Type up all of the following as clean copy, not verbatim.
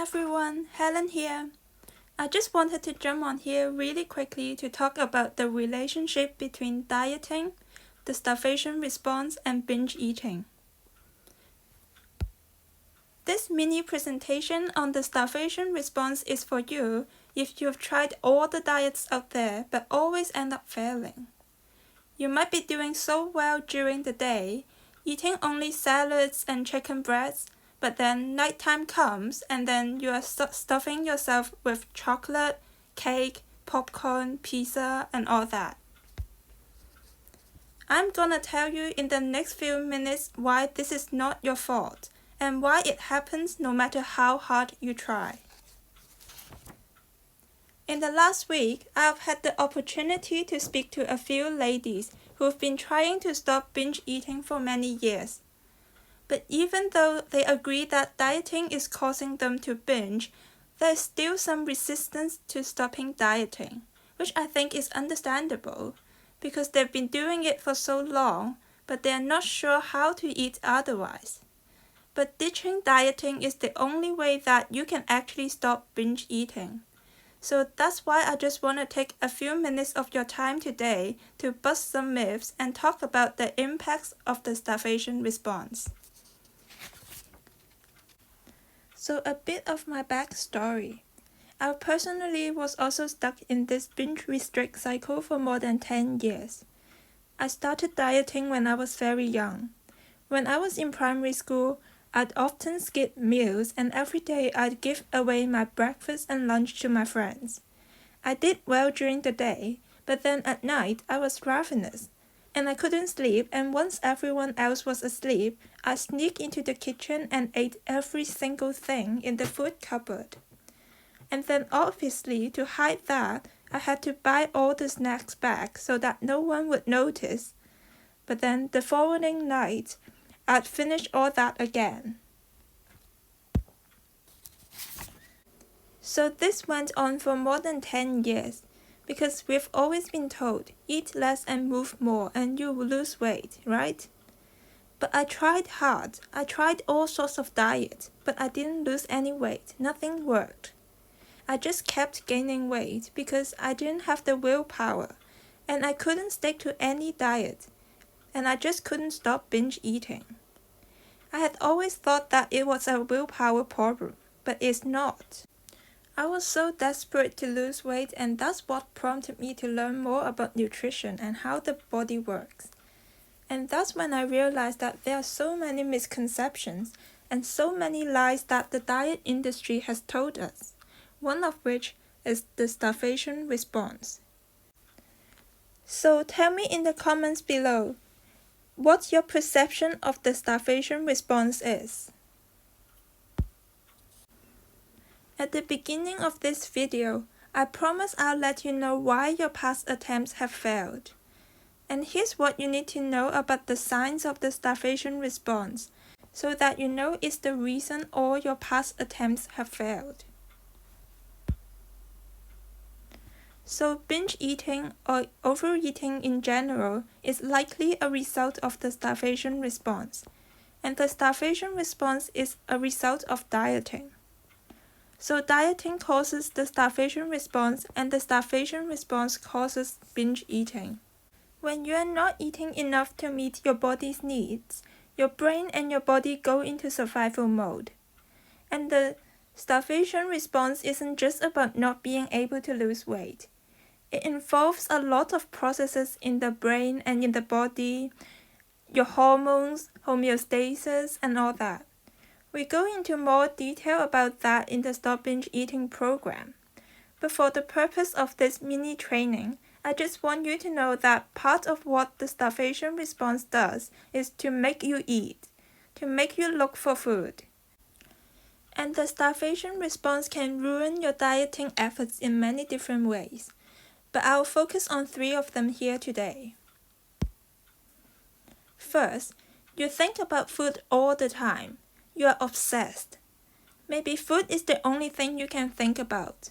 everyone, Helen here. I just wanted to jump on here really quickly to talk about the relationship between dieting, the starvation response, and binge eating. This mini presentation on the starvation response is for you if you've tried all the diets out there but always end up failing. You might be doing so well during the day, eating only salads and chicken breasts, but then nighttime comes and then you are stuffing yourself with chocolate, cake, popcorn, pizza, and all that. I'm gonna tell you in the next few minutes why this is not your fault and why it happens no matter how hard you try. In the last week, I've had the opportunity to speak to a few ladies who've been trying to stop binge eating for many years. But even though they agree that dieting is causing them to binge, there's still some resistance to stopping dieting, which I think is understandable, because they've been doing it for so long, but they're not sure how to eat otherwise. But ditching dieting is the only way that you can actually stop binge eating. So that's why I just want to take a few minutes of your time today to bust some myths and talk about the impacts of the starvation response. So a bit of my backstory. I personally was also stuck in this binge restrict cycle for more than 10 years. I started dieting when I was very young. When I was in primary school, I'd often skip meals and every day I'd give away my breakfast and lunch to my friends. I did well during the day, but then at night I was ravenous. And I couldn't sleep, and once everyone else was asleep, I sneaked into the kitchen and ate every single thing in the food cupboard. And then obviously, to hide that, I had to buy all the snacks back so that no one would notice. But then the following night, I'd finish all that again. So this went on for more than 10 years. Because we've always been told, eat less and move more and you will lose weight, right? But I tried hard. I tried all sorts of diets, but I didn't lose any weight. Nothing worked. I just kept gaining weight because I didn't have the willpower, and I couldn't stick to any diet, and I just couldn't stop binge eating. I had always thought that it was a willpower problem, but it's not. I was so desperate to lose weight, and that's what prompted me to learn more about nutrition and how the body works. And that's when I realized that there are so many misconceptions and so many lies that the diet industry has told us, one of which is the starvation response. So tell me in the comments below what your perception of the starvation response is. At the beginning of this video, I promise I'll let you know why your past attempts have failed. And here's what you need to know about the signs of the starvation response, so that you know it's the reason all your past attempts have failed. So binge eating or overeating in general is likely a result of the starvation response, and the starvation response is a result of dieting. So dieting causes the starvation response, and the starvation response causes binge eating. When you are not eating enough to meet your body's needs, your brain and your body go into survival mode. And the starvation response isn't just about not being able to lose weight. It involves a lot of processes in the brain and in the body, your hormones, homeostasis, and all that. We go into more detail about that in the Stop Binge Eating program. But for the purpose of this mini training, I just want you to know that part of what the starvation response does is to make you eat, to make you look for food. And the starvation response can ruin your dieting efforts in many different ways. But I'll focus on 3 of them here today. First, you think about food all the time. You are obsessed. Maybe food is the only thing you can think about.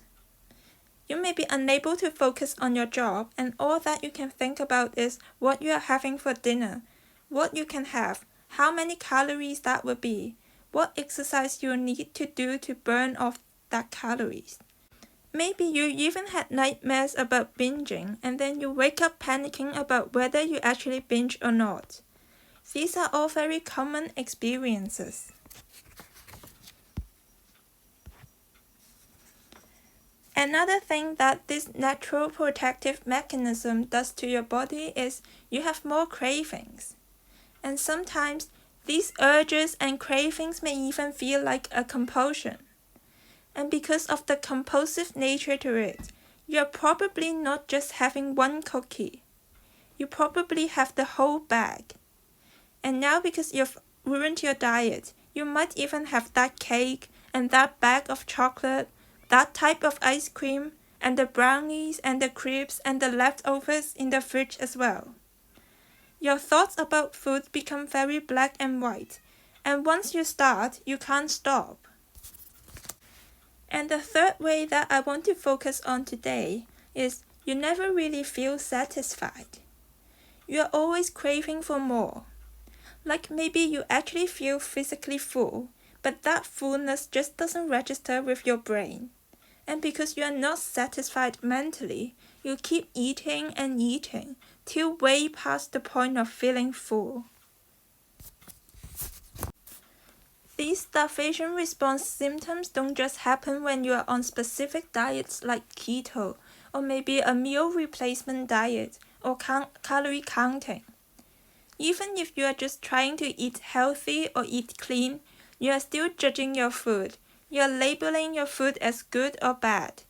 You may be unable to focus on your job, and all that you can think about is what you are having for dinner, what you can have, how many calories that would be, what exercise you need to do to burn off that calories. Maybe you even had nightmares about binging and then you wake up panicking about whether you actually binge or not. These are all very common experiences. Another thing that this natural protective mechanism does to your body is you have more cravings. And sometimes these urges and cravings may even feel like a compulsion. And because of the compulsive nature to it, you're probably not just having one cookie. You probably have the whole bag. And now because you've ruined your diet, you might even have that cake and that bag of chocolate, that type of ice cream, and the brownies and the crepes and the leftovers in the fridge as well. Your thoughts about food become very black and white, and once you start, you can't stop. And the third way that I want to focus on today is you never really feel satisfied. You're always craving for more. Like maybe you actually feel physically full, but that fullness just doesn't register with your brain. And because you are not satisfied mentally, you keep eating and eating till way past the point of feeling full. These starvation response symptoms don't just happen when you are on specific diets like keto, or maybe a meal replacement diet, or calorie counting. Even if you are just trying to eat healthy or eat clean, you are still judging your food. You are labeling your food as good or bad.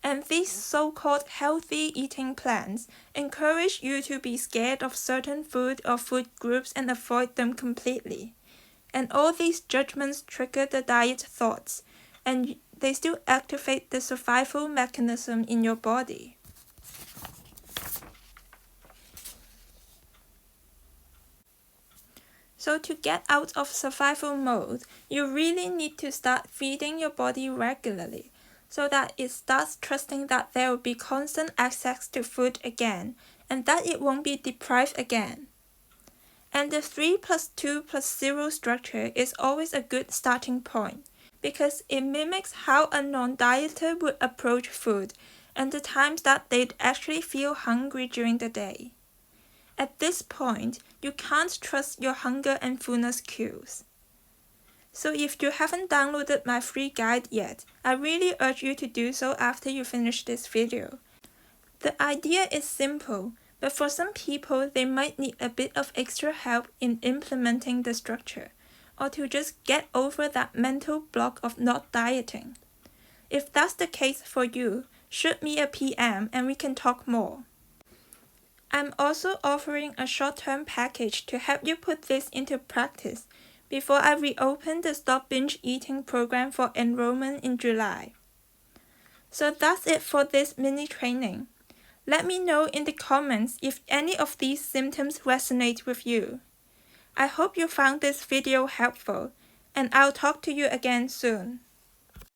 And these so-called healthy eating plans encourage you to be scared of certain food or food groups and avoid them completely. And all these judgments trigger the diet thoughts, and they still activate the survival mechanism in your body. So to get out of survival mode, you really need to start feeding your body regularly, so that it starts trusting that there will be constant access to food again, and that it won't be deprived again. And the 3 plus 2 plus 0 structure is always a good starting point, because it mimics how a non-dieter would approach food, and the times that they'd actually feel hungry during the day. At this point, you can't trust your hunger and fullness cues. So if you haven't downloaded my free guide yet, I really urge you to do so after you finish this video. The idea is simple, but for some people they might need a bit of extra help in implementing the structure, or to just get over that mental block of not dieting. If that's the case for you, shoot me a PM and we can talk more. I'm also offering a short-term package to help you put this into practice before I reopen the Stop Binge Eating program for enrollment in July. So that's it for this mini training. Let me know in the comments if any of these symptoms resonate with you. I hope you found this video helpful, and I'll talk to you again soon.